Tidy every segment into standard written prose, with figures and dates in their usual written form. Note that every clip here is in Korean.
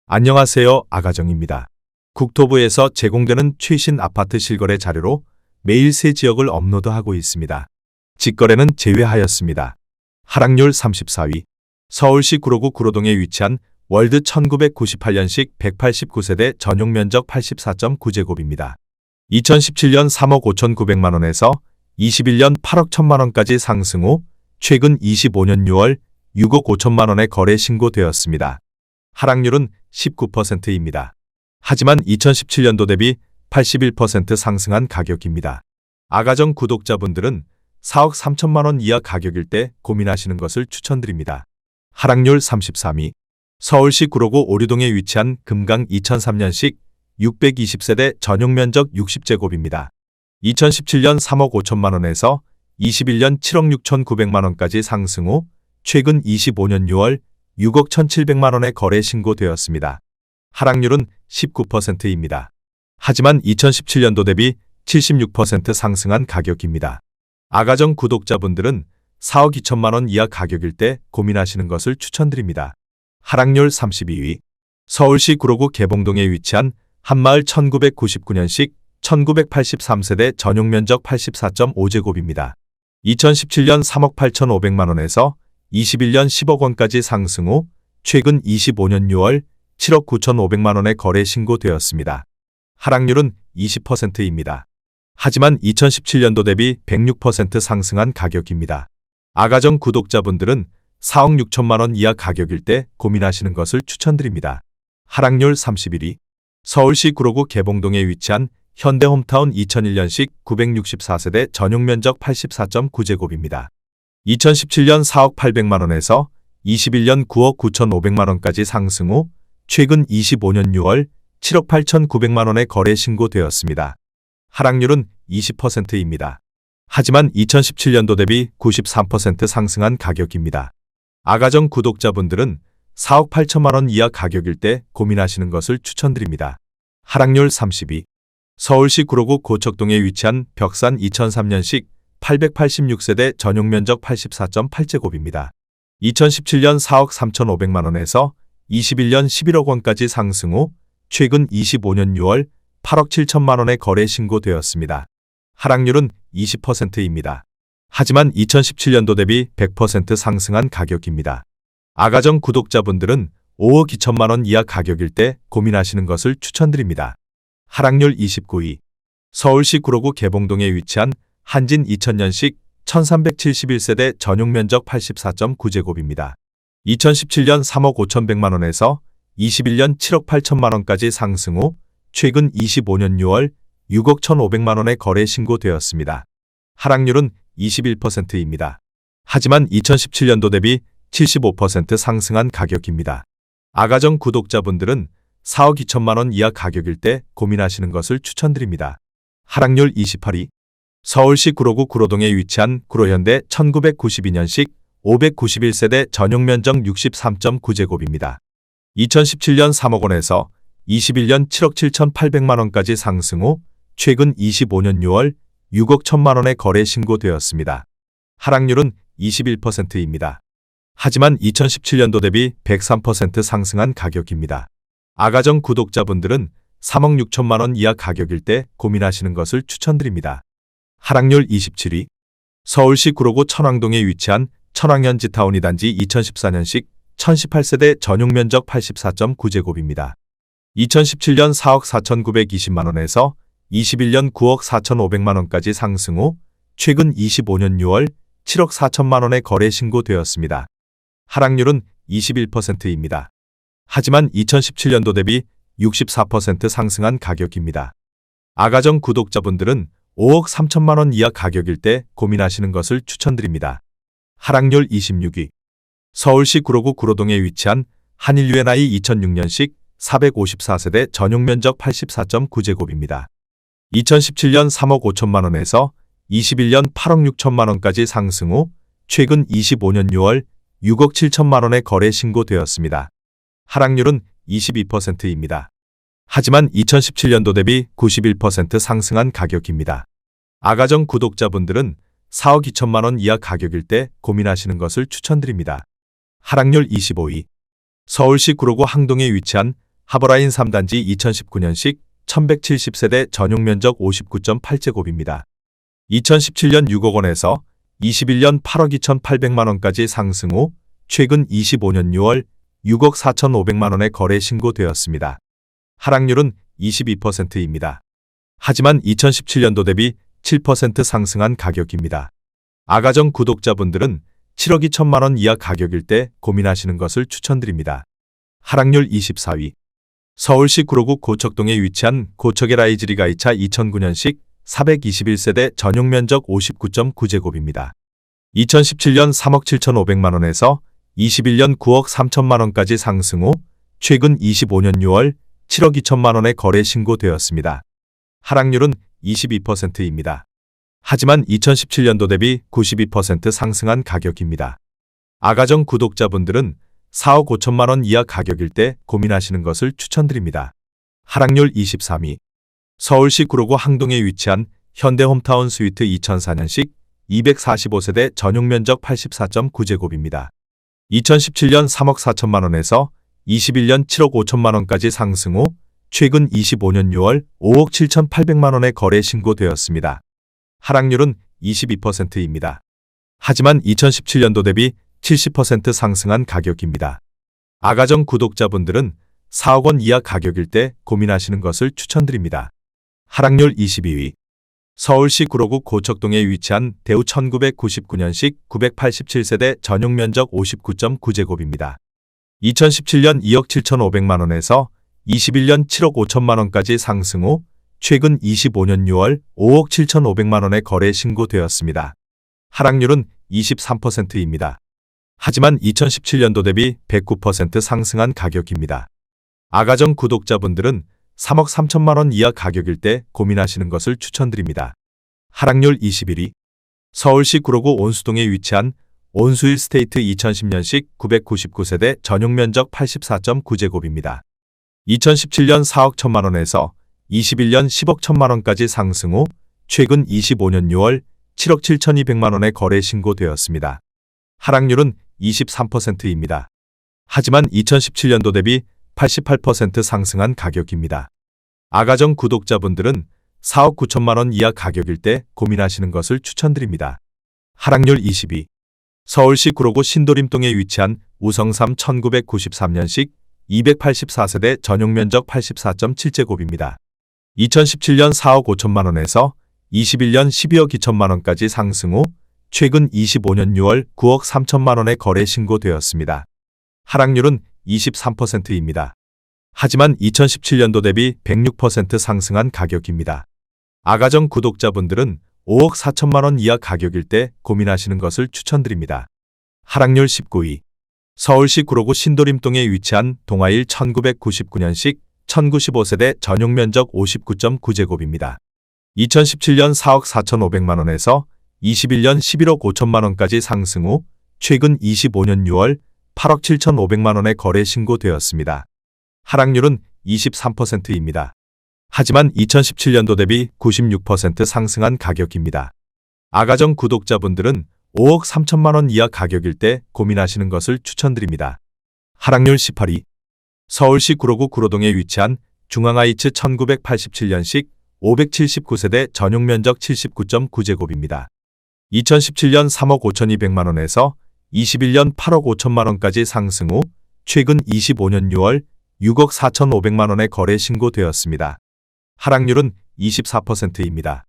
안녕하세요. 아가정입니다. 국토부에서 제공되는 최신 아파트 실거래 자료로 매일 새 지역을 업로드하고 있습니다. 직거래는 제외하였습니다. 하락률 34위. 서울시 구로구 구로동에 위치한 월드 1998년식 189세대 전용 면적 84.9제곱입니다. 2017년 3억 5,900만원에서 21년 8억 1천만원까지 상승 후 최근 25년 6월 6억 5천만원에 거래 신고되었습니다. 하락률은 19%입니다. 하지만 2017년도 대비 81% 상승한 가격입니다. 아가정 구독자분들은 4억 3천만원 이하 가격일 때 고민하시는 것을 추천드립니다. 하락률 33위. 서울시 구로구 오류동에 위치한 금강 2003년식 620세대 전용 면적 60제곱입니다. 2017년 3억 5천만원에서 21년 7억 6천9백만원까지 상승 후 최근 25년 6월 6억 1,700만원에 거래 신고되었습니다. 하락률은 19%입니다. 하지만 2017년도 대비 76% 상승한 가격입니다. 아가정 구독자분들은 4억 2천만원 이하 가격일 때 고민하시는 것을 추천드립니다. 하락률 32위. 서울시 구로구 개봉동에 위치한 한마을 1999년식 1983세대 전용 면적 84.5제곱입니다. 2017년 3억 8,500만원에서 21년 10억 원까지 상승 후 최근 25년 6월 7억 9,500만원에 거래 신고되었습니다. 하락률은 20%입니다. 하지만 2017년도 대비 106% 상승한 가격입니다. 아가정 구독자분들은 4억 6천만원 이하 가격일 때 고민하시는 것을 추천드립니다. 하락률 31위. 서울시 구로구 개봉동에 위치한 현대홈타운 2001년식 964세대 전용 면적 84.9제곱입니다. 2017년 4억 800만원에서 21년 9억 9,500만원까지 상승 후 최근 25년 6월 7억 8,900만원에 거래 신고되었습니다. 하락률은 20%입니다. 하지만 2017년도 대비 93% 상승한 가격입니다. 아가정 구독자분들은 4억 8천만원 이하 가격일 때 고민하시는 것을 추천드립니다. 하락률 32. 서울시 구로구 고척동에 위치한 벽산 2003년식 886세대 전용 면적 84.8제곱입니다. 2017년 4억 3,500만원에서 21년 11억 원까지 상승 후 최근 25년 6월 8억 7천만원에 거래 신고되었습니다. 하락률은 20%입니다. 하지만 2017년도 대비 100% 상승한 가격입니다. 아가정 구독자분들은 5억 2천만원 이하 가격일 때 고민하시는 것을 추천드립니다. 하락률 29위. 서울시 구로구 개봉동에 위치한 한진 2000년식 1371세대 전용 면적 84.9제곱입니다. 2017년 3억 5,100만원에서 21년 7억 8천만원까지 상승 후 최근 25년 6월 6억 1,500만원에 거래 신고되었습니다. 하락률은 21%입니다. 하지만 2017년도 대비 75% 상승한 가격입니다. 아가정 구독자분들은 4억 2천만원 이하 가격일 때 고민하시는 것을 추천드립니다. 하락률 28위. 서울시 구로구 구로동에 위치한 구로현대 1992년식 591세대 전용 면적 63.9제곱입니다. 2017년 3억 원에서 21년 7억 7,800만원까지 상승 후 최근 25년 6월 6억 1천만원에 거래 신고되었습니다. 하락률은 21%입니다. 하지만 2017년도 대비 103% 상승한 가격입니다. 아가정 구독자분들은 3억 6천만원 이하 가격일 때 고민하시는 것을 추천드립니다. 하락률 27위. 서울시 구로구 천왕동에 위치한 천왕현지타운 2단지 2014년식 1018세대 전용 면적 84.9제곱입니다. 2017년 4억 4,920만원에서 21년 9억 4,500만원까지 상승 후 최근 25년 6월 7억 4천만원에 거래 신고되었습니다. 하락률은 21%입니다. 하지만 2017년도 대비 64% 상승한 가격입니다. 아가정 구독자분들은 5억 3천만원 이하 가격일 때 고민하시는 것을 추천드립니다. 하락률 26위. 서울시 구로구 구로동에 위치한 한일 U&I 2006년식 454세대 전용 면적 84.9제곱입니다. 2017년 3억 5천만원에서 21년 8억 6천만원까지 상승 후 최근 25년 6월 6억 7천만원에 거래 신고되었습니다. 하락률은 22%입니다. 하지만 2017년도 대비 91% 상승한 가격입니다. 아가정 구독자분들은 4억 2천만원 이하 가격일 때 고민하시는 것을 추천드립니다. 하락률 25위. 서울시 구로구 항동에 위치한 하버라인 3단지 2019년식 1170세대 전용 면적 59.8제곱입니다. 2017년 6억 원에서 21년 8억 2,800만 원까지 상승 후 최근 25년 6월 6억 4,500만 원에 거래 신고되었습니다. 하락률은 22%입니다. 하지만 2017년도 대비 7% 상승한 가격입니다. 아가정 구독자분들은 7억 2천만 원 이하 가격일 때 고민하시는 것을 추천드립니다. 하락률 24위. 서울시 구로구 고척동에 위치한 고척의 라이즈리 가이차 2009년식 421세대 전용 면적 59.9제곱입니다. 2017년 3억 7,500만 원에서 21년 9억 3천만 원까지 상승 후 최근 25년 6월 7억 2천만 원에 거래 신고되었습니다. 하락률은 22%입니다. 하지만 2017년도 대비 92% 상승한 가격입니다. 아가정 구독자분들은 4억 5천만 원 이하 가격일 때 고민하시는 것을 추천드립니다. 하락률 23위. 서울시 구로구 항동에 위치한 현대홈타운 스위트 2004년식 245세대 전용 면적 84.9제곱입니다. 2017년 3억 4천만 원에서 21년 7억 5천만 원까지 상승 후 최근 25년 6월 5억 7,800만 원에 거래 신고되었습니다. 하락률은 22%입니다. 하지만 2017년도 대비 70% 상승한 가격입니다. 아가정 구독자분들은 4억 원 이하 가격일 때 고민하시는 것을 추천드립니다. 하락률 22위. 서울시 구로구 고척동에 위치한 대우 1999년식 987세대 전용 면적 59.9제곱입니다. 2017년 2억 7,500만 원에서 21년 7억 5천만 원까지 상승 후 최근 25년 6월 5억 7,500만 원에 거래 신고되었습니다. 하락률은 23%입니다. 하지만 2017년도 대비 109% 상승한 가격입니다. 아가정 구독자분들은 3억 3천만 원 이하 가격일 때 고민하시는 것을 추천드립니다. 하락률 21위. 서울시 구로구 온수동에 위치한 온수일 스테이트 2010년식 999세대 전용 면적 84.9제곱입니다. 2017년 4억 1천만 원에서 21년 10억 1천만 원까지 상승 후 최근 25년 6월 7억 7,200만 원에 거래 신고되었습니다. 하락률은 23%입니다. 하지만 2017년도 대비 88% 상승한 가격입니다. 아가정 구독자분들은 4억 9천만 원 이하 가격일 때 고민하시는 것을 추천드립니다. 하락률 22. 서울시 구로구 신도림동에 위치한 우성삼 1993년식 284세대 전용 면적 84.7제곱입니다. 2017년 4억 5천만 원에서 21년 12억 2천만 원까지 상승 후 최근 25년 6월 9억 3천만 원에 거래 신고되었습니다. 하락률은 23%입니다. 하지만 2017년도 대비 106% 상승한 가격입니다. 아가정 구독자분들은 5억 4천만 원 이하 가격일 때 고민하시는 것을 추천드립니다. 하락률 19위. 서울시 구로구 신도림동에 위치한 동아일 1999년식 1095세대 전용 면적 59.9제곱입니다. 2017년 4억 4,500만 원에서 21년 11억 5천만 원까지 상승 후 최근 25년 6월 8억 7,500만 원에 거래 신고되었습니다. 하락률은 23%입니다. 하지만 2017년도 대비 96% 상승한 가격입니다. 아가정 구독자분들은 5억 3천만 원 이하 가격일 때 고민하시는 것을 추천드립니다. 하락률 18위. 서울시 구로구 구로동에 위치한 중앙하이츠 1987년식 579세대 전용 면적 79.9제곱입니다. 2017년 3억 5,200만 원에서 21년 8억 5천만 원까지 상승 후 최근 25년 6월 6억 4,500만 원에 거래 신고되었습니다. 하락률은 24%입니다.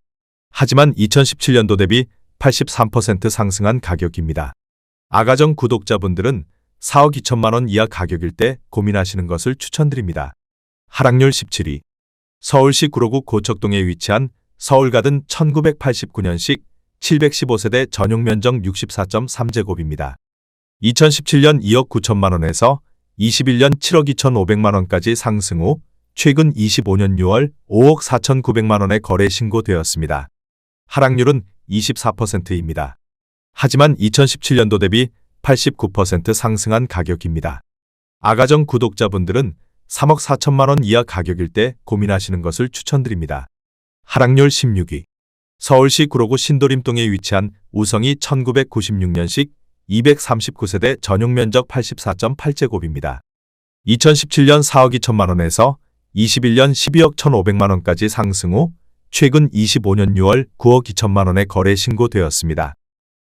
하지만 2017년도 대비 83% 상승한 가격입니다. 아가정 구독자분들은 4억 2천만 원 이하 가격일 때 고민하시는 것을 추천드립니다. 하락률 17위. 서울시 구로구 고척동에 위치한 서울가든 1989년식 715세대 전용 면적 64.3제곱입니다. 2017년 2억 9천만 원에서 21년 7억 2,500만 원까지 상승 후 최근 25년 6월 5억 4,900만 원에 거래 신고되었습니다. 하락률은 24%입니다. 하지만 2017년도 대비 89% 상승한 가격입니다. 아가정 구독자분들은 3억 4천만 원 이하 가격일 때 고민하시는 것을 추천드립니다. 하락률 16위. 서울시 구로구 신도림동에 위치한 우성이 1996년식 239세대 전용 면적 84.8제곱입니다. 2017년 4억 2천만 원에서 21년 12억 1,500만 원까지 상승 후 최근 25년 6월 9억 2천만 원의 거래 신고되었습니다.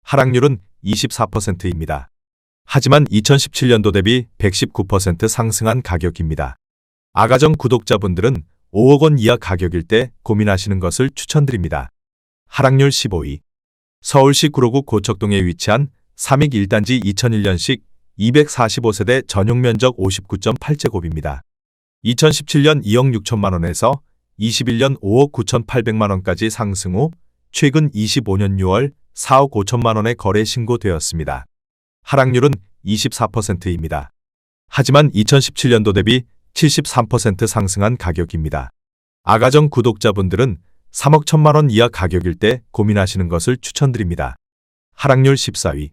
하락률은 24%입니다. 하지만 2017년도 대비 119% 상승한 가격입니다. 아가정 구독자분들은 5억 원 이하 가격일 때 고민하시는 것을 추천드립니다. 하락률 15위. 서울시 구로구 고척동에 위치한 삼익 1단지 2001년식 245세대 전용 면적 59.8제곱입니다. 2017년 2억 6천만 원에서 21년 5억 9,800만 원까지 상승 후 최근 25년 6월 4억 5천만 원의 거래 신고되었습니다. 하락률은 24%입니다. 하지만 2017년도 대비 73% 상승한 가격입니다. 아가정 구독자분들은 3억 1천만 원 이하 가격일 때 고민하시는 것을 추천드립니다. 하락률 14위.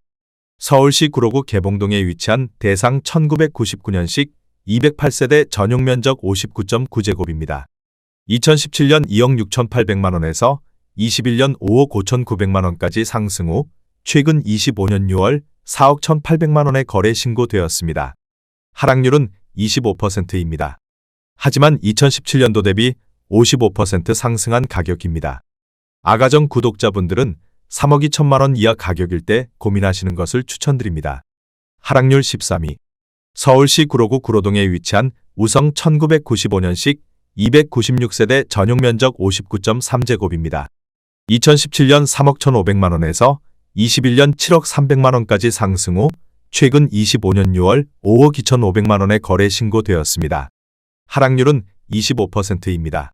서울시 구로구 개봉동에 위치한 대상 1999년식 208세대 전용 면적 59.9제곱입니다. 2017년 2억 6,800만 원에서 21년 5억 5,900만 원까지 상승 후 최근 25년 6월 4억 1,800만 원의 거래 신고되었습니다. 하락률은 25%입니다. 하지만 2017년도 대비 55% 상승한 가격입니다. 아가정 구독자분들은 3억 2천만 원 이하 가격일 때 고민하시는 것을 추천드립니다. 하락률 13위. 서울시 구로구 구로동에 위치한 우성 1995년식 296세대 전용 면적 59.3제곱입니다. 2017년 3억 1,500만 원에서 21년 7억 300만 원까지 상승 후 최근 25년 6월 5억 2,500만 원의 거래 신고되었습니다. 하락률은 25%입니다.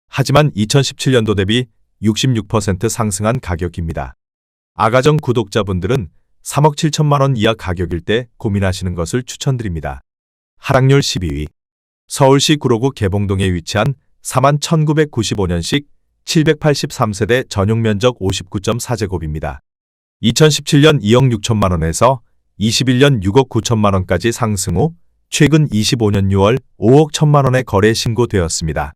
하지만 2017년도 대비 66% 상승한 가격입니다. 아가정 구독자분들은 3억 7천만 원 이하 가격일 때 고민하시는 것을 추천드립니다. 하락률 12위. 서울시 구로구 개봉동에 위치한 41,995년식 783세대 전용 면적 59.4제곱입니다. 2017년 2억 6천만 원에서 21년 6억 9천만 원까지 상승 후 최근 25년 6월 5억 1천만 원의 거래 신고되었습니다.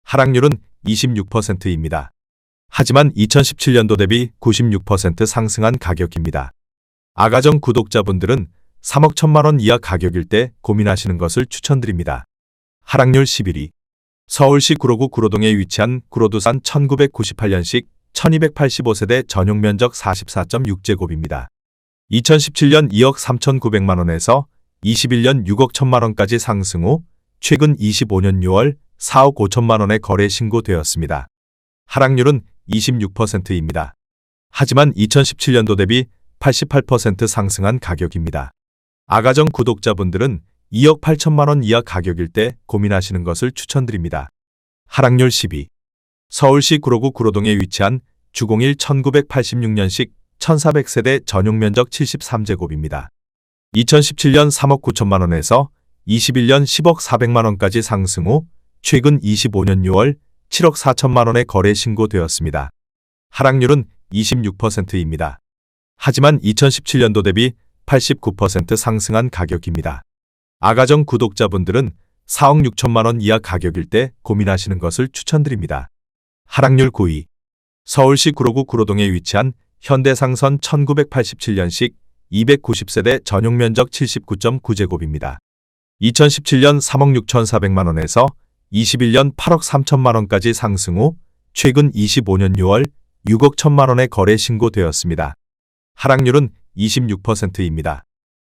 하락률은 26%입니다. 하지만 2017년도 대비 96% 상승한 가격입니다. 아가정 구독자분들은 3억 1천만 원 이하 가격일 때 고민하시는 것을 추천드립니다. 하락률 11위. 서울시 구로구 구로동에 위치한 구로두산 1998년식 1285세대 전용 면적 44.6제곱입니다. 2017년 2억 3,900만 원에서 21년 6억 1천만 원까지 상승 후 최근 25년 6월 4억 5천만 원의 거래 신고되었습니다. 하락률은 26%입니다. 하지만 2017년도 대비 88% 상승한 가격입니다. 아가정 구독자분들은 2억 8천만 원 이하 가격일 때 고민하시는 것을 추천드립니다. 하락률 10위. 서울시 구로구 구로동에 위치한 주공일 1986년식 1400세대 전용 면적 73제곱입니다. 2017년 3억 9천만 원에서 21년 10억 400만 원까지 상승 후 최근 25년 6월 7억 4천만 원의 거래 신고되었습니다. 하락률은 26%입니다. 하지만 2017년도 대비 89% 상승한 가격입니다. 아가정 구독자분들은 4억 6천만 원 이하 가격일 때 고민하시는 것을 추천드립니다. 하락률 9위. 서울시 구로구 구로동에 위치한 현대상선 1987년식 290세대 전용 면적 79.9제곱입니다. 2017년 3억 6,400만 원에서 21년 8억 3천만 원까지 상승 후 최근 25년 6월 6억 1천만 원의 거래 신고되었습니다. 하락률은 26%입니다.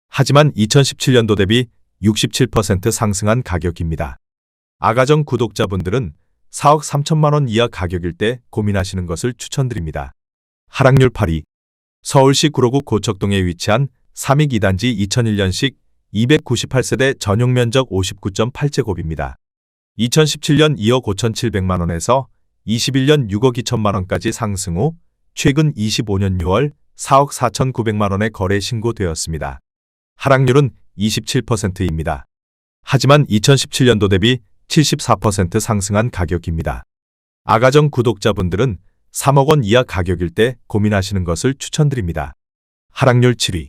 하지만 2017년도 대비 67% 상승한 가격입니다. 아가정 구독자분들은 4억 3천만 원 이하 가격일 때 고민하시는 것을 추천드립니다. 하락률 8위. 서울시 구로구 고척동에 위치한 삼익 2단지 2001년식 298세대 전용 면적 59.8제곱입니다. 2017년 2억 5,700만 원에서 21년 6억 2천만 원까지 상승 후 최근 25년 6월 4억 4,900만 원의 거래 신고되었습니다. 하락률은 27%입니다. 하지만 2017년도 대비 74% 상승한 가격입니다. 아가정 구독자분들은 3억 원 이하 가격일 때 고민하시는 것을 추천드립니다. 하락률 7위.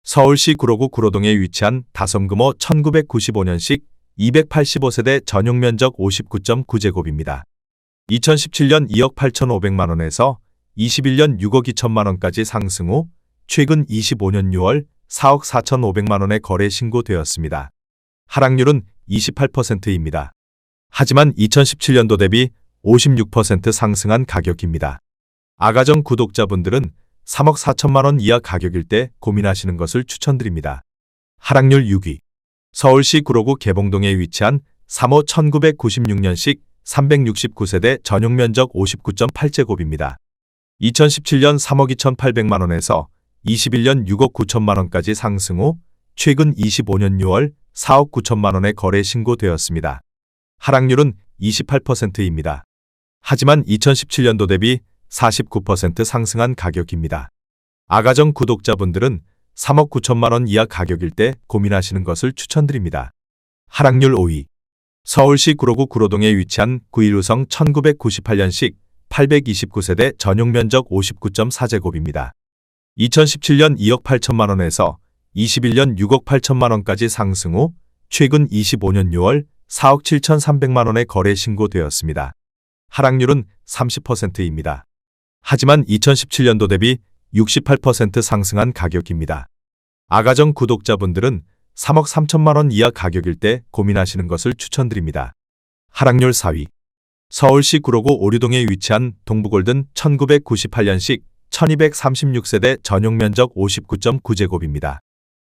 서울시 구로구 구로동에 위치한 다섬금호 1995년식 285세대 전용 면적 59.9제곱입니다. 2017년 2억 8,500만 원에서 21년 6억 2천만 원까지 상승 후 최근 25년 6월 4억 4,500만 원의 거래 신고되었습니다. 하락률은 28%입니다. 하지만 2017년도 대비 56% 상승한 가격입니다. 아가정 구독자분들은 3억 4천만 원 이하 가격일 때 고민하시는 것을 추천드립니다. 하락률 6위. 서울시 구로구 개봉동에 위치한 3호 1996년식 369세대 전용 면적 59.8제곱입니다. 2017년 3억 2,800만 원에서 21년 6억 9천만 원까지 상승 후 최근 25년 6월 4억 9천만 원에 거래 신고되었습니다. 하락률은 28%입니다. 하지만 2017년도 대비 49% 상승한 가격입니다. 아가정 구독자분들은 3억 9천만 원 이하 가격일 때 고민하시는 것을 추천드립니다. 하락률 5위. 서울시 구로구 구로동에 위치한 9.15성 1998년식 829세대 전용 면적 59.4제곱입니다. 2017년 2억 8천만 원에서 21년 6억 8천만 원까지 상승 후 최근 25년 6월 4억 7,300만 원에 거래 신고되었습니다. 하락률은 30%입니다. 하지만 2017년도 대비 68% 상승한 가격입니다. 아가정 구독자분들은 3억 3천만 원 이하 가격일 때 고민하시는 것을 추천드립니다. 하락률 4위. 서울시 구로구 오류동에 위치한 동부골든 1998년식 1236세대 전용 면적 59.9제곱입니다.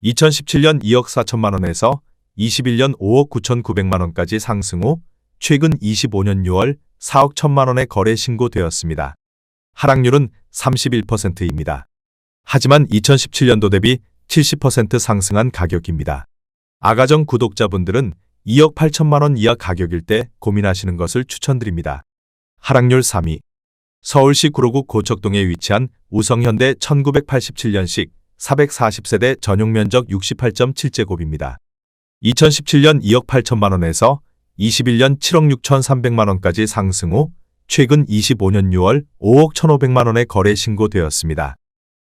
2017년 2억 4천만 원에서 21년 5억 9,900만 원까지 상승 후 최근 25년 6월 4억 1천만 원에 거래 신고되었습니다. 하락률은 31%입니다. 하지만 2017년도 대비 70% 상승한 가격입니다. 아가정 구독자분들은 2억 8천만 원 이하 가격일 때 고민하시는 것을 추천드립니다. 하락률 3위. 서울시 구로구 고척동에 위치한 우성현대 1987년식 440세대 전용 면적 68.7제곱입니다. 2017년 2억 8천만 원에서 21년 7억 6천3백만 원까지 상승 후 최근 25년 6월 5억 1,500만 원에 거래 신고되었습니다.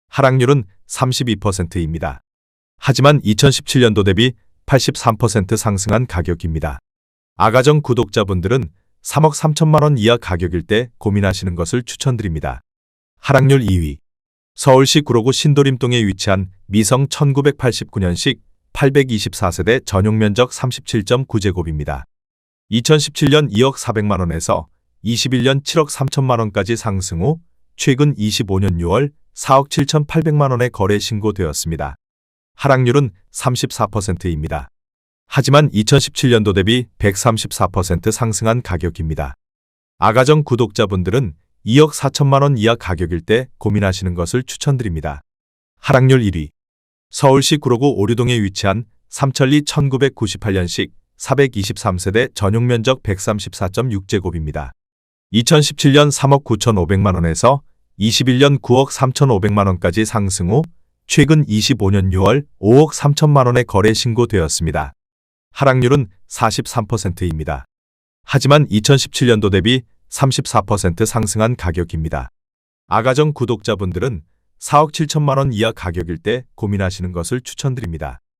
하락률은 32%입니다. 하지만 2017년도 대비 83% 상승한 가격입니다. 아가정 구독자분들은 3억 3천만 원 이하 가격일 때 고민하시는 것을 추천드립니다. 하락률 2위. 서울시 구로구 신도림동에 위치한 미성 1989년식 824세대 전용 면적 37.9제곱입니다. 2017년 2억 4백만 원에서 21년 7억 3천만 원까지 상승 후 최근 25년 6월 4억 7,800만 원에 거래 신고되었습니다. 하락률은 34%입니다. 하지만 2017년도 대비 134% 상승한 가격입니다. 아가정 구독자분들은 2억 4천만 원 이하 가격일 때 고민하시는 것을 추천드립니다. 하락률 1위. 서울시 구로구 오류동에 위치한 삼천리 1998년식 423세대 전용 면적 134.6제곱입니다. 2017년 3억 9,500만 원에서 21년 9억 3,500만 원까지 상승 후 최근 25년 6월 5억 3천만 원에 거래 신고되었습니다. 하락률은 43%입니다. 하지만 2017년도 대비 34% 상승한 가격입니다. 아가정 구독자분들은 4억 7천만 원 이하 가격일 때 고민하시는 것을 추천드립니다.